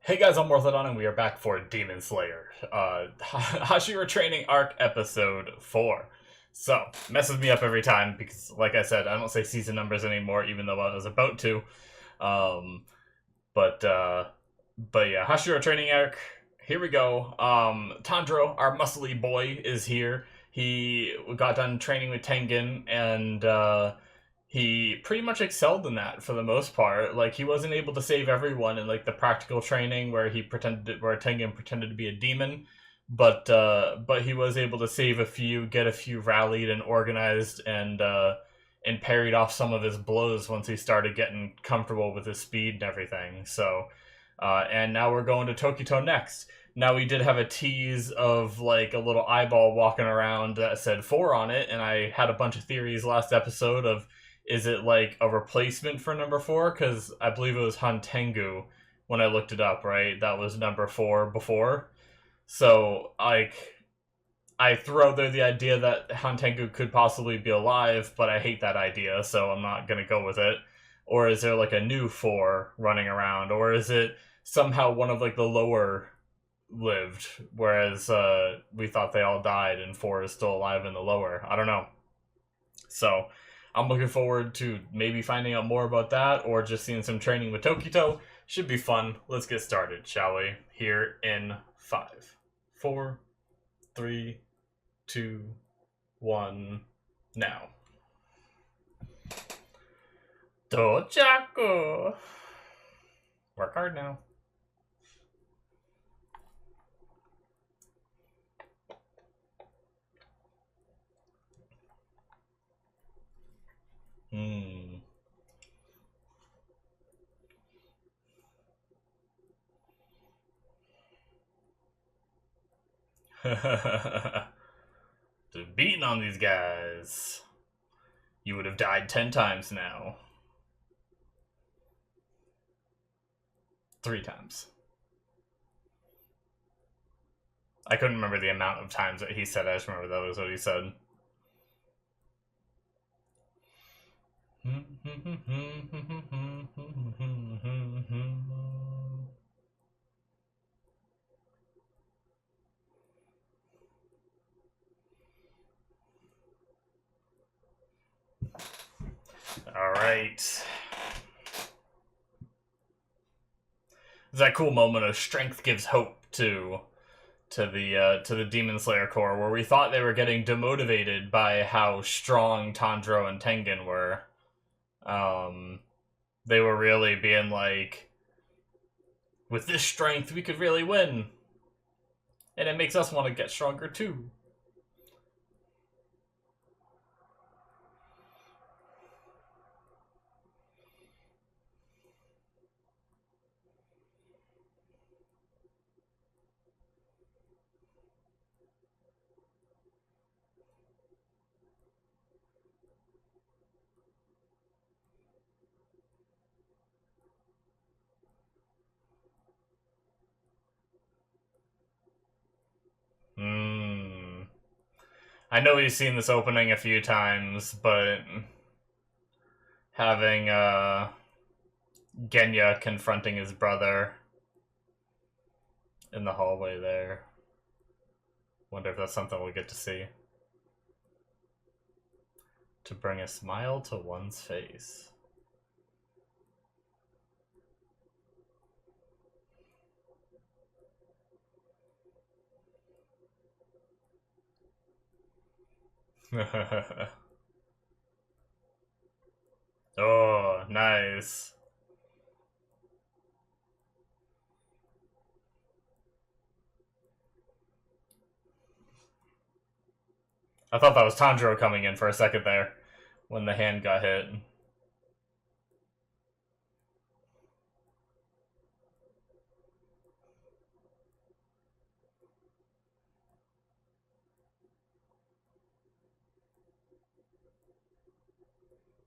Hey guys, I'm Morthadon, and we are back for Demon Slayer. Hashira Training Arc Episode 4. So, messes me up every time because, like I said, I don't say season numbers anymore, even though I was about to. Um, but, uh, but yeah, Hashira Training Arc, here we go. Tanjiro, our muscly boy, is here. He got done training with Tengen, and, he pretty much excelled in that for the most part. Like, he wasn't able to save everyone in like the practical training where where Tengen pretended to be a demon, but he was able to save a few, get a few rallied and organized, and parried off some of his blows once he started getting comfortable with his speed and everything. So, and now we're going to Tokito next. Now, we did have a tease of like a little eyeball walking around that said 4 on it, and I had a bunch of theories last episode of, is it like a replacement for number 4? Because I believe it was Hantengu when I looked it up, right? That was number 4 before. So, like, I threw out there the idea that Hantengu could possibly be alive, but I hate that idea, so I'm not gonna go with it. Or is there like a new 4 running around? Or is it somehow one of like the lower lived, whereas we thought they all died and 4 is still alive in the lower? I don't know. So, I'm looking forward to maybe finding out more about that or just seeing some training with Tokito. Should be fun. Let's get started, shall we? Here in 5, 4, 3, 2, 1, now. Dojaku! Work hard now. Just beating on these guys. You would have died 10 times now. 3 times. I couldn't remember the amount of times that he said. I just remember that was what he said. All right. It's that cool moment of strength gives hope to the Demon Slayer Corps, where we thought they were getting demotivated by how strong Tanjiro and Tengen were. They were really being like, with this strength, we could really win, and it makes us want to get stronger too. I know we've seen this opening a few times, but having Genya confronting his brother in the hallway there. Wonder if that's something we'll get to see. To bring a smile to one's face. Oh, nice. I thought that was Tanjiro coming in for a second there when the hand got hit.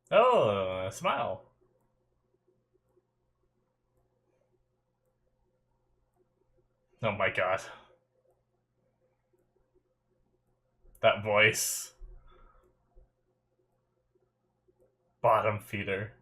Oh, smile. Oh my god. That voice. Bottom feeder.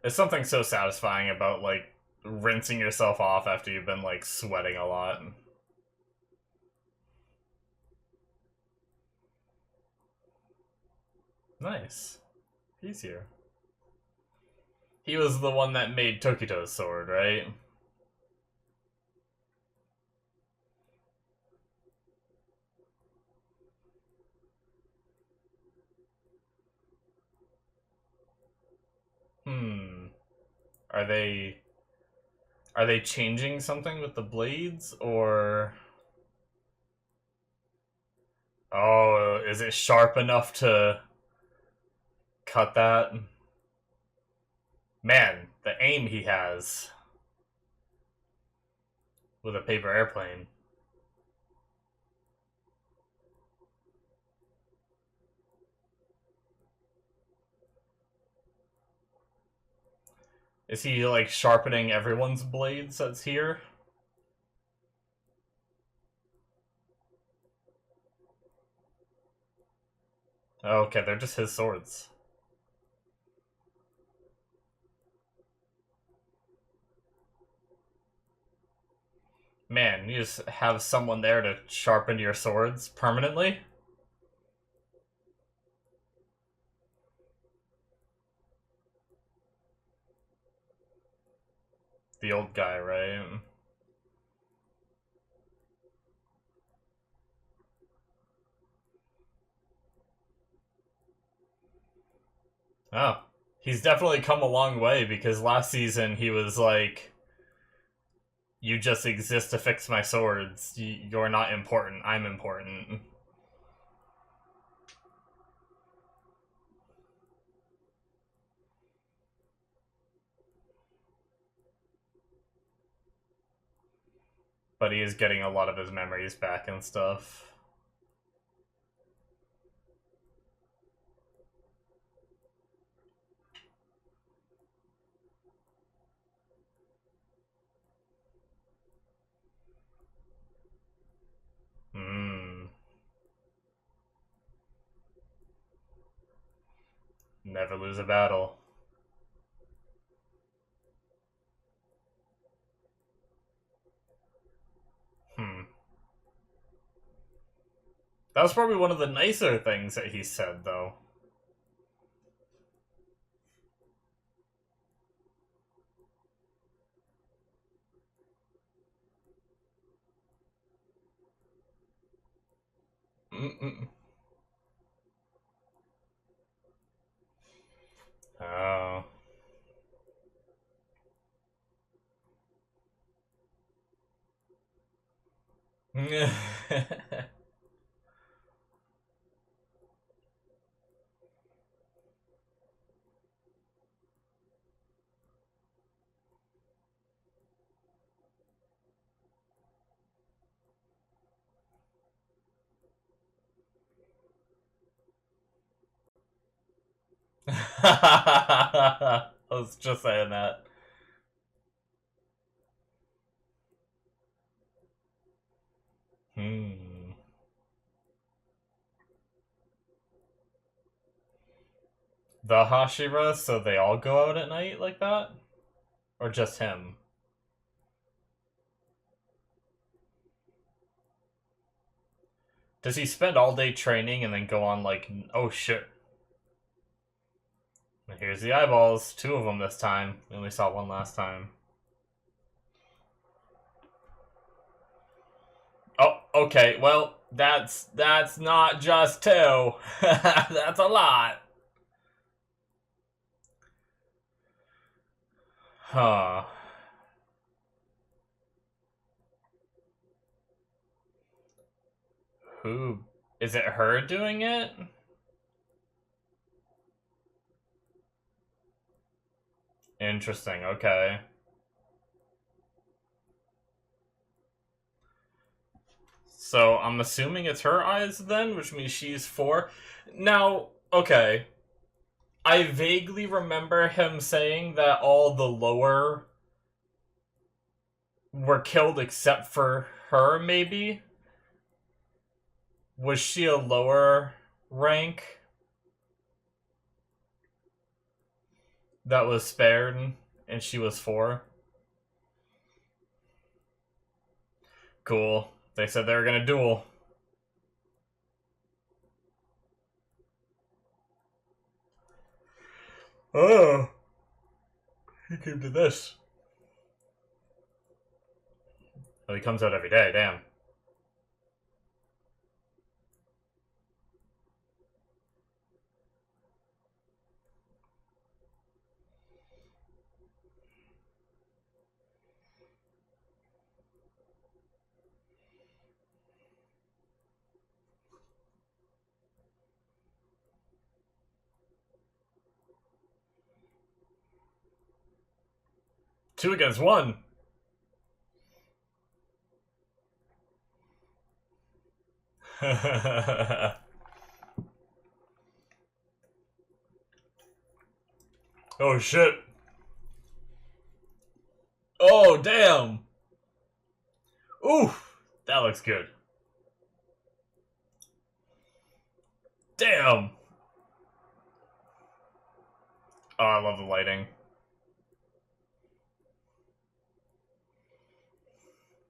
There's something so satisfying about, like, rinsing yourself off after you've been, like, sweating a lot. Nice. He's here. He was the one that made Tokito's sword, right? Hmm. Are they... Are they changing something with the blades, or... Oh, is it sharp enough to cut that? Man, the aim he has with a paper airplane. Is he, like, sharpening everyone's blades that's here? Oh, okay, they're just his swords. Man, you just have someone there to sharpen your swords permanently? The old guy, right? Oh. He's definitely come a long way, because last season he was like, you just exist to fix my swords. You're not important. I'm important. But he is getting a lot of his memories back and stuff. Hmm. Never lose a battle. Hmm. That was probably one of the nicer things that he said, though. Mm-mm. Oh. I was just saying that. Hmm. The Hashira, so they all go out at night like that? Or just him? Does he spend all day training and then go on like, oh shit. Here's the eyeballs. Two of them this time. We only saw one last time. Oh, okay. Well, that's not just two. That's a lot. Huh. Who is it? Her doing it? Interesting. Okay. So I'm assuming it's her eyes then, which means she's four. Now, okay. I vaguely remember him saying that all the lower were killed except for her, maybe? Was she a lower rank? that was spared, and she was 4. Cool. They said they were gonna duel. Oh. He came to this. Oh, he comes out every day, damn. Two against one. Oh shit. Oh damn. Oof. That looks good. Damn. Oh, I love the lighting.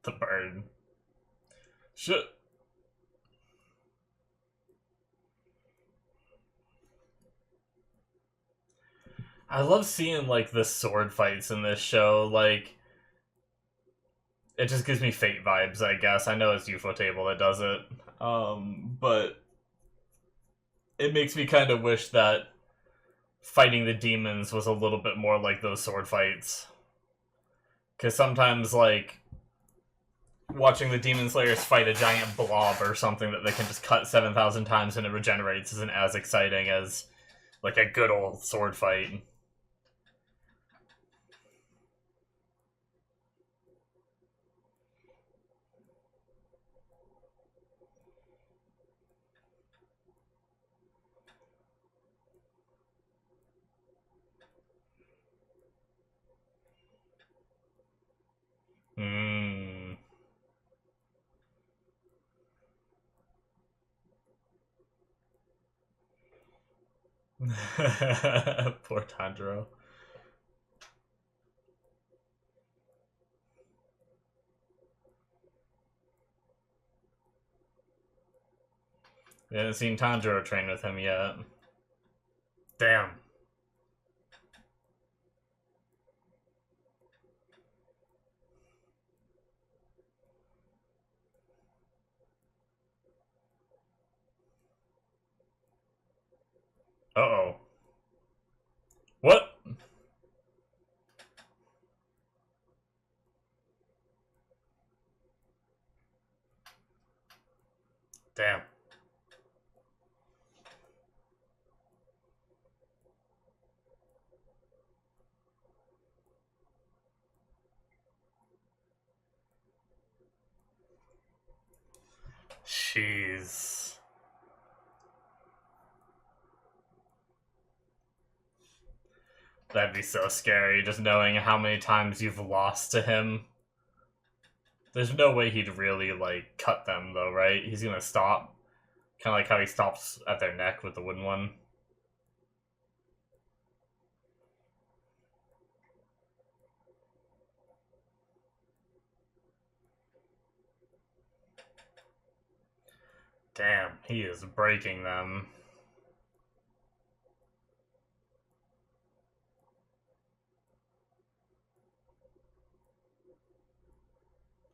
The bird. Shit. I love seeing, like, the sword fights in this show. Like, it just gives me Fate vibes, I guess. I know it's UFO Table that does it. But it makes me kind of wish that fighting the demons was a little bit more like those sword fights. Because sometimes, like, watching the Demon Slayers fight a giant blob or something that they can just cut 7,000 times and it regenerates isn't as exciting as, like, a good old sword fight. Hmm. Poor Tanjiro. We haven't seen Tanjiro train with him yet. Damn. Uh-oh. What? Damn. Jeez. That'd be so scary, just knowing how many times you've lost to him. There's no way he'd really, like, cut them, though, right? He's gonna stop. Kind of like how he stops at their neck with the wooden one. Damn, he is breaking them.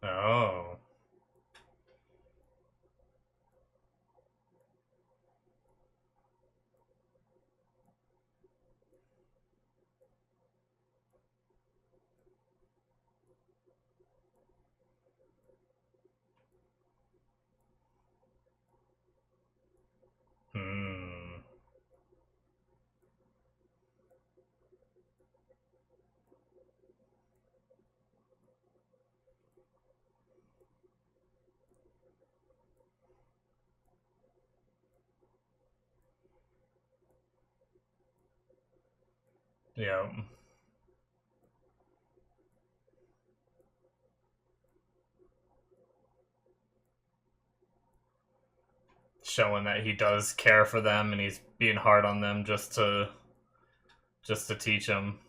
Oh. Hmm. Yeah. Showing that he does care for them and he's being hard on them just to Just to teach him.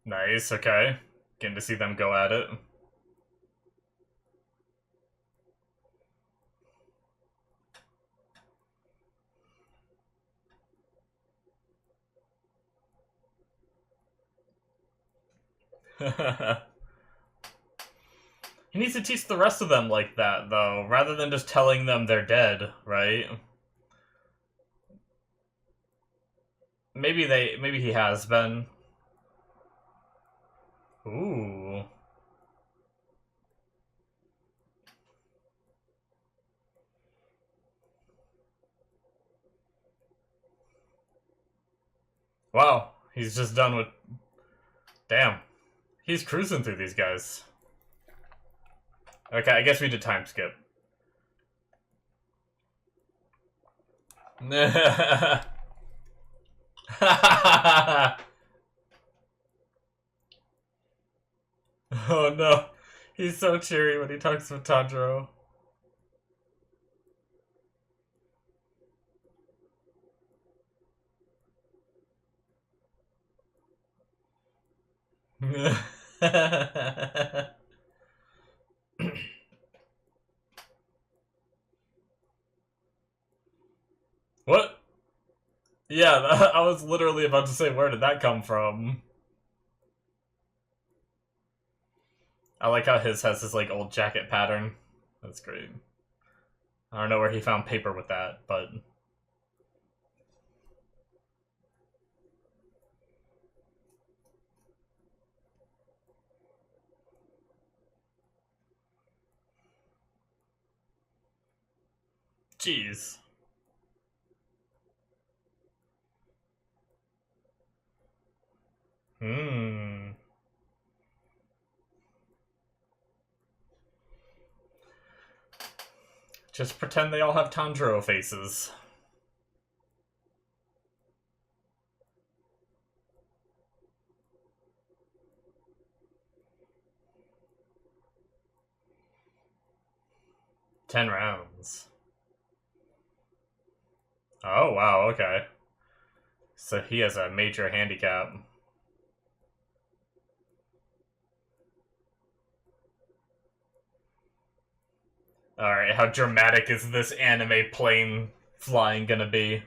Nice, okay. Getting to see them go at it. He needs to teach the rest of them like that, though, rather than just telling them they're dead, right? Maybe he has been. Ooh. Wow, he's just done with... Damn. He's cruising through these guys. Okay, I guess we did time skip. Oh no. He's so cheery when he talks with Tanjiro. What? Yeah, I was literally about to say, where did that come from? I like how his has this, like, old jacket pattern. That's great. I don't know where he found paper with that, but... Jeez. Hmm. Just pretend they all have Tanjiro faces. Ten rounds. Oh, wow, okay. So he has a major handicap. Alright, how dramatic is this anime plane flying gonna be?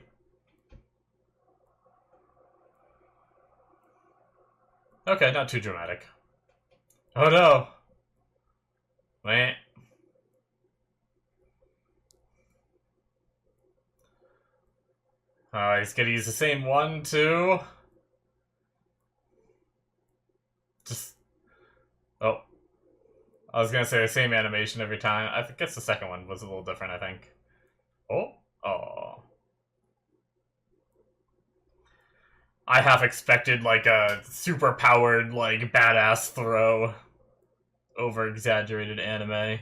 Okay, not too dramatic. Oh no! Wait. Oh, he's gonna use the same one, too? Just... Oh. I was gonna say the same animation every time. I guess the second one was a little different, I think. Oh? Oh. I half expected, like, a super-powered, like, badass throw. Over-exaggerated anime.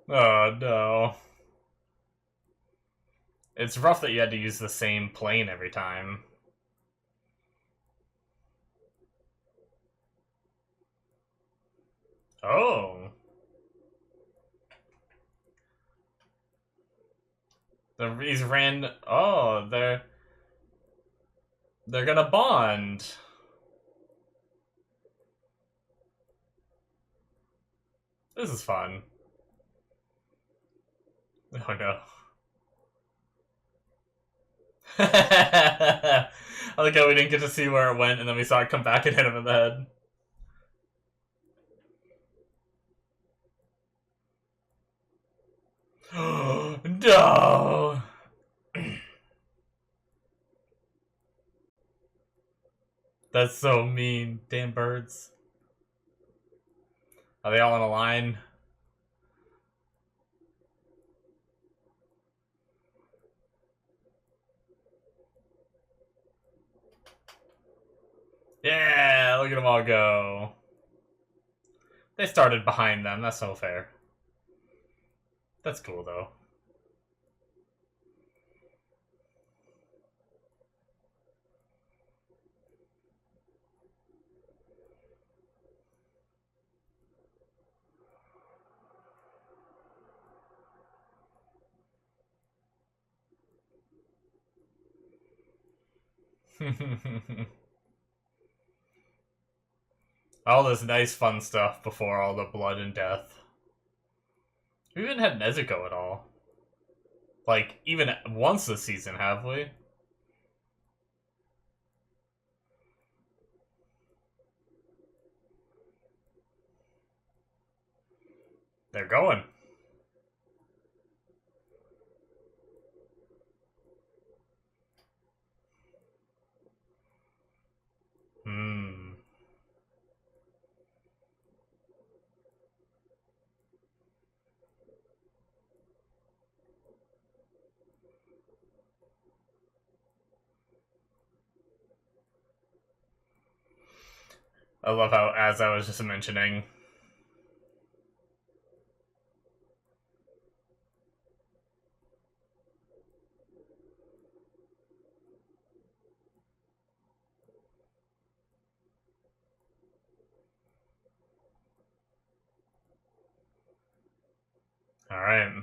Oh, no. It's rough that you had to use the same plane every time. Oh. These ran... Oh, they're gonna bond. This is fun. Oh no. I like how we didn't get to see where it went, and then we saw it come back and hit him in the head. No! That's so mean. Damn birds. Are they all in a line? Yeah, look at them all go. They started behind them, that's so fair. That's cool, though. All this nice fun stuff before all the blood and death. We haven't had Nezuko at all. Like, even once this season, have we? They're going. I love how, as I was just mentioning... Alright.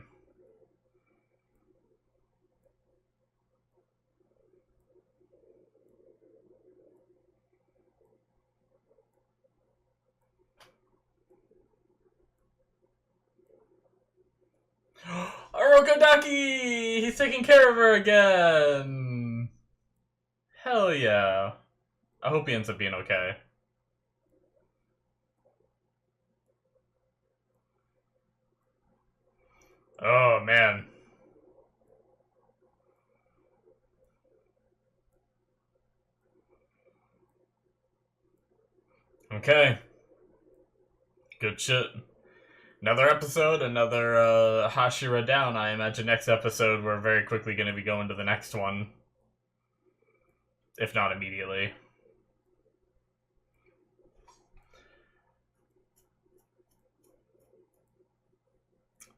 Orokodaki! He's taking care of her again! Hell yeah. I hope he ends up being okay. Oh, man. Okay. Good shit. Another episode, another Hashira down. I imagine next episode we're very quickly going to be going to the next one. If not immediately.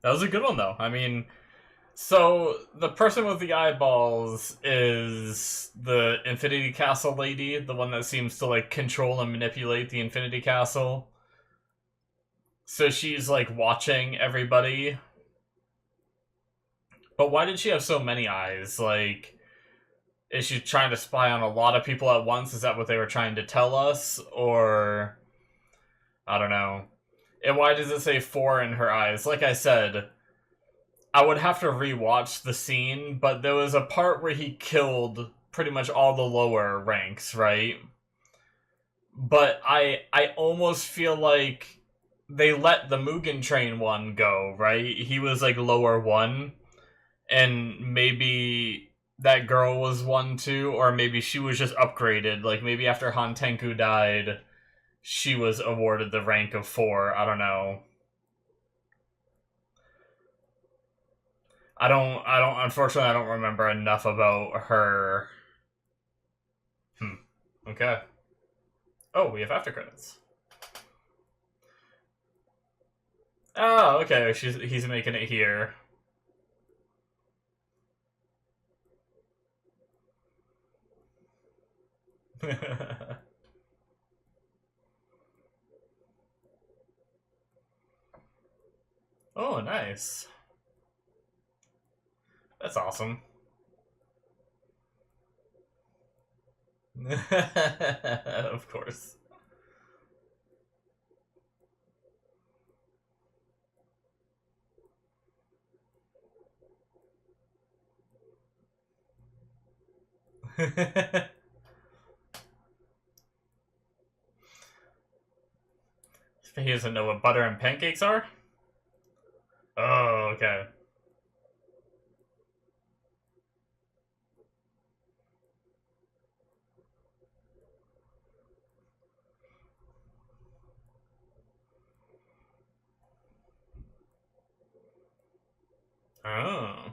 That was a good one, though. I mean, so the person with the eyeballs is the Infinity Castle lady, the one that seems to, like, control and manipulate the Infinity Castle. So she's, like, watching everybody. But why did she have so many eyes? Like, is she trying to spy on a lot of people at once? Is that what they were trying to tell us? Or... I don't know. And why does it say 4 in her eyes? Like I said, I would have to rewatch the scene, but there was a part where he killed pretty much all the lower ranks, right? But I almost feel like they let the Mugen Train one go, right? He was like lower 1, and maybe that girl was 1 too, or maybe she was just upgraded. Like maybe after Han Tenku died, she was awarded the rank of 4. I don't know. Unfortunately, I don't remember enough about her. Okay. Oh, we have after credits. Oh, okay, he's making it here. Oh, nice. That's awesome. Of course. He doesn't know what butter and pancakes are? Oh, okay. Oh.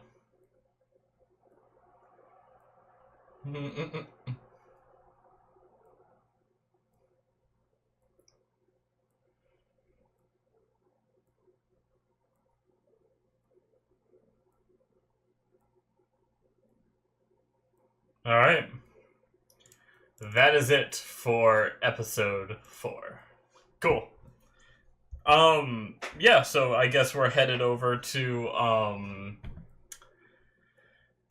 Alright. That is it for episode 4. Cool. Yeah, so I guess we're headed over to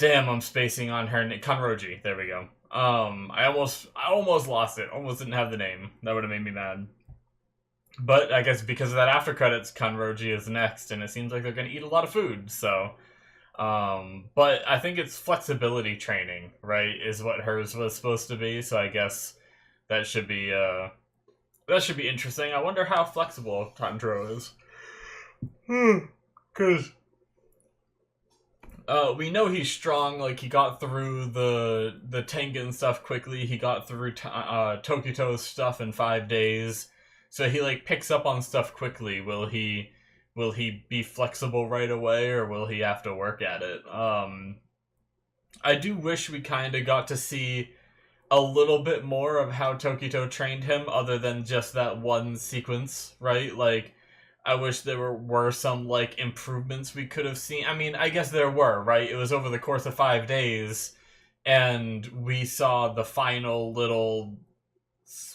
Damn, I'm spacing on her. Kanroji. There we go. I almost lost it. Almost didn't have the name. That would have made me mad. But I guess because of that after credits, Kanroji is next, and it seems like they're going to eat a lot of food. So, but I think it's flexibility training, right? Is what hers was supposed to be. So I guess that should be interesting. I wonder how flexible Tanjiro is. Because we know he's strong. Like, he got through the Tengen stuff quickly. He got through Tokito's stuff in 5 days. So he like picks up on stuff quickly. Will he be flexible right away, or will he have to work at it? I do wish we kind of got to see a little bit more of how Tokito trained him, other than just that one sequence, right? Like, I wish there were some, like, improvements we could have seen. I mean, I guess there were, right? It was over the course of 5 days, and we saw the final little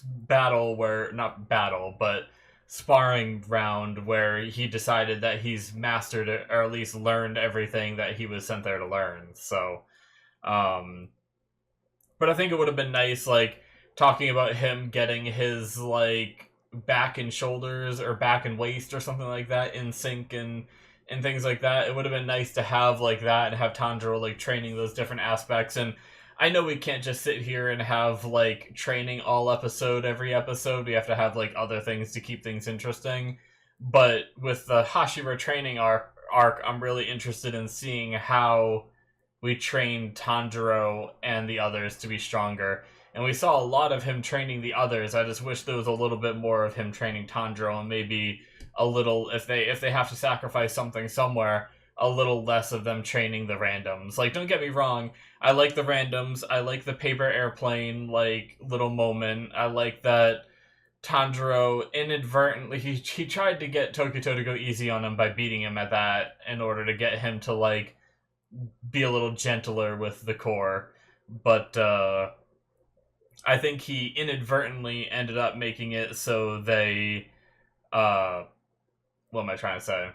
battle where, not battle, but sparring round where he decided that he's mastered it, or at least learned everything that he was sent there to learn. So, but I think it would have been nice, like, talking about him getting his, like, back and shoulders or back and waist or something like that in sync and things like that. It would have been nice to have like that and have Tanjiro like training those different aspects. And I know we can't just sit here and have like training all every episode. We have to have like other things to keep things interesting. But with the Hashira training arc, I'm really interested in seeing how we train Tanjiro and the others to be stronger. And we saw a lot of him training the others. I just wish there was a little bit more of him training Tanjiro, and maybe a little, if they have to sacrifice something somewhere, a little less of them training the randoms. Like, don't get me wrong, I like the randoms, I like the paper airplane, like, little moment. I like that Tanjiro inadvertently, he tried to get Tokito to go easy on him by beating him at that in order to get him to, like, be a little gentler with the core. But, I think he inadvertently ended up making it so they, what am I trying to say?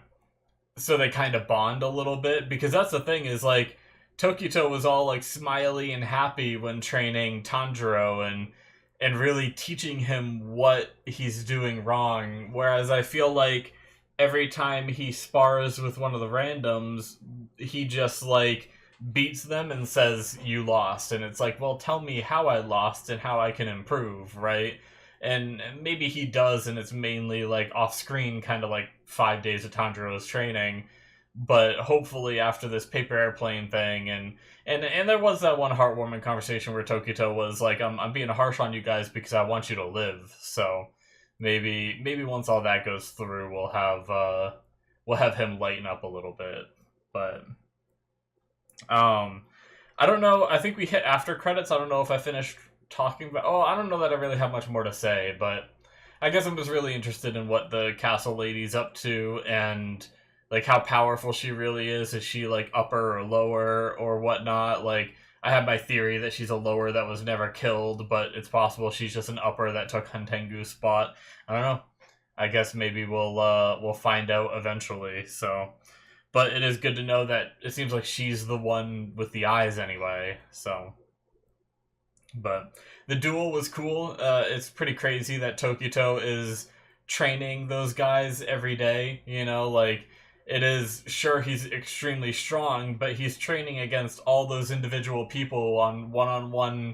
So they kind of bond a little bit, because that's the thing is, like, Tokito was all, like, smiley and happy when training Tanjiro and really teaching him what he's doing wrong, whereas I feel like every time he spars with one of the randoms, he just, like, beats them and says, you lost. And it's like, well, tell me how I lost and how I can improve, right? And maybe he does, and it's mainly, like, off-screen, kind of like 5 days of Tanjiro's training. But hopefully after this paper airplane thing, and there was that one heartwarming conversation where Tokito was like, I'm being harsh on you guys because I want you to live. So maybe once all that goes through, we'll have him lighten up a little bit. But I don't know. I think we hit after credits. I don't know if I finished talking about... Oh, I don't know that I really have much more to say, but I guess I'm just really interested in what the castle lady's up to and, like, how powerful she really is. Is she, like, upper or lower or whatnot? Like, I have my theory that she's a lower that was never killed, but it's possible she's just an upper that took Huntengu's spot. I don't know. I guess maybe we'll find out eventually, so... But it is good to know that it seems like she's the one with the eyes anyway, so... But the duel was cool. It's pretty crazy that Tokito is training those guys every day, you know, like, it is, sure, he's extremely strong, but he's training against all those individual people on one-on-one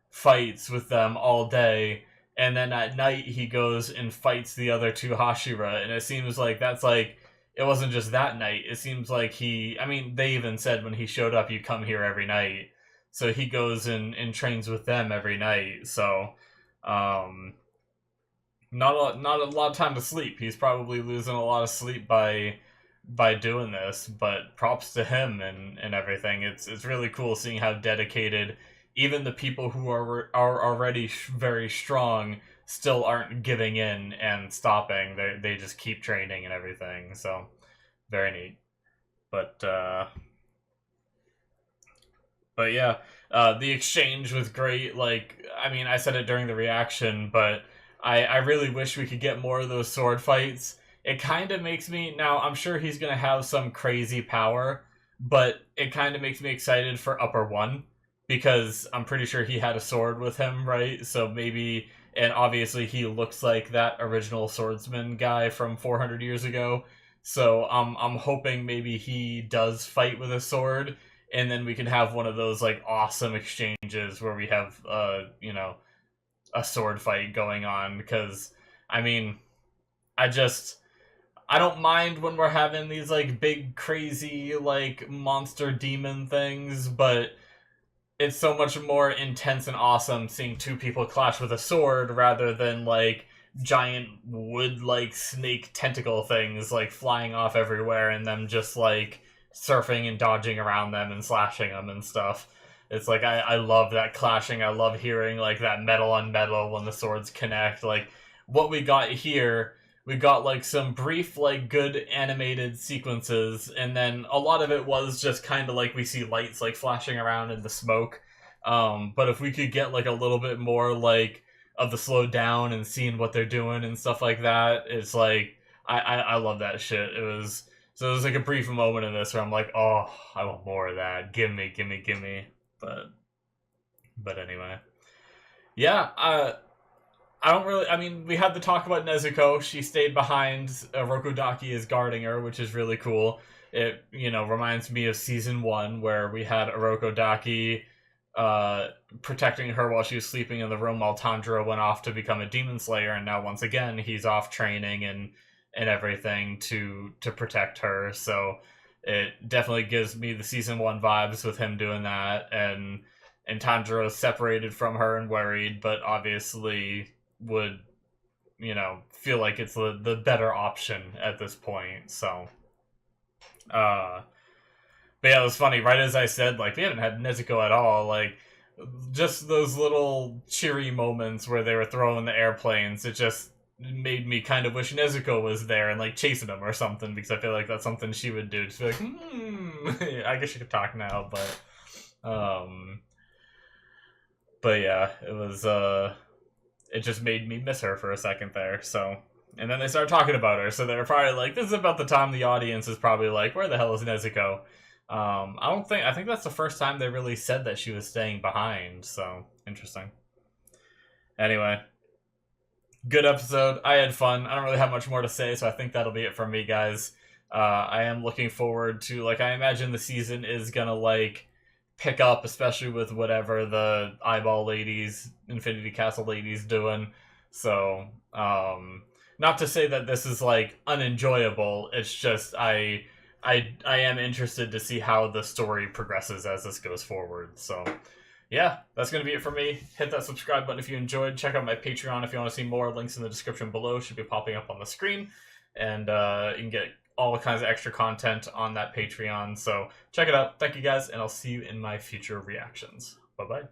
fights with them all day, and then at night he goes and fights the other two Hashira, and it seems like that's like, it wasn't just that night. It seems like I mean, they even said when he showed up, you come here every night. So he goes and trains with them every night. So, not a lot of time to sleep. He's probably losing a lot of sleep by doing this. But props to him and everything. It's really cool seeing how dedicated even the people who are already very strong still aren't giving in and stopping. They just keep training and everything. So, very neat. But yeah, the exchange was great. Like, I mean, I said it during the reaction, but I really wish we could get more of those sword fights. It kind of makes me... Now, I'm sure he's going to have some crazy power, but it kind of makes me excited for Upper One because I'm pretty sure he had a sword with him, right? So maybe, and obviously he looks like that original swordsman guy from 400 years ago. So I'm hoping maybe he does fight with a sword, and then we can have one of those like awesome exchanges where we have a sword fight going on. Because I mean, I just I don't mind when we're having these like big crazy like monster demon things, but it's so much more intense and awesome seeing two people clash with a sword rather than like giant wood like snake tentacle things like flying off everywhere and them just like surfing and dodging around them and slashing them and stuff. It's like I love that clashing. I love hearing like that metal on metal when the swords connect. Like what we got here, we got like some brief like good animated sequences, and then a lot of it was just kind of like we see lights like flashing around in the smoke. But if we could get like a little bit more like of the slow down and seeing what they're doing and stuff like that, it's like I love that shit. It was like a brief moment in this where I'm like, oh, I want more of that. Give me, give me, give me. But anyway, yeah. I don't really. I mean, we had to talk about Nezuko. She stayed behind. Rokodaki is guarding her, which is really cool. It reminds me of season 1 where we had Rokodaki protecting her while she was sleeping in the room while Tanjiro went off to become a demon slayer, and now once again he's off training and everything to protect her. So it definitely gives me the season 1 vibes with him doing that, and Tanjiro is separated from her and worried, but obviously would feel like it's the better option at this point. So but yeah, it was funny. Right as I said, like, we haven't had Nezuko at all. Like, just those little cheery moments where they were throwing the airplanes, it just made me kind of wish Nezuko was there and, like, chasing them or something, because I feel like that's something she would do. Just be like, I guess you could talk now, but yeah, it was, it just made me miss her for a second there, so... And then they started talking about her, so they were probably like, this is about the time the audience is probably like, where the hell is Nezuko? I think that's the first time they really said that she was staying behind, so interesting. Anyway, good episode. I had fun. I don't really have much more to say, so I think that'll be it from me, guys. I am looking forward to, like, I imagine the season is gonna, like, pick up, especially with whatever the Eyeball ladies, Infinity Castle ladies doing. So, not to say that this is, like, unenjoyable, it's just I am interested to see how the story progresses as this goes forward. So, yeah, that's going to be it for me. Hit that subscribe button if you enjoyed. Check out my Patreon if you want to see more. Links in the description below should be popping up on the screen. And you can get all kinds of extra content on that Patreon. So check it out. Thank you guys, and I'll see you in my future reactions. Bye-bye.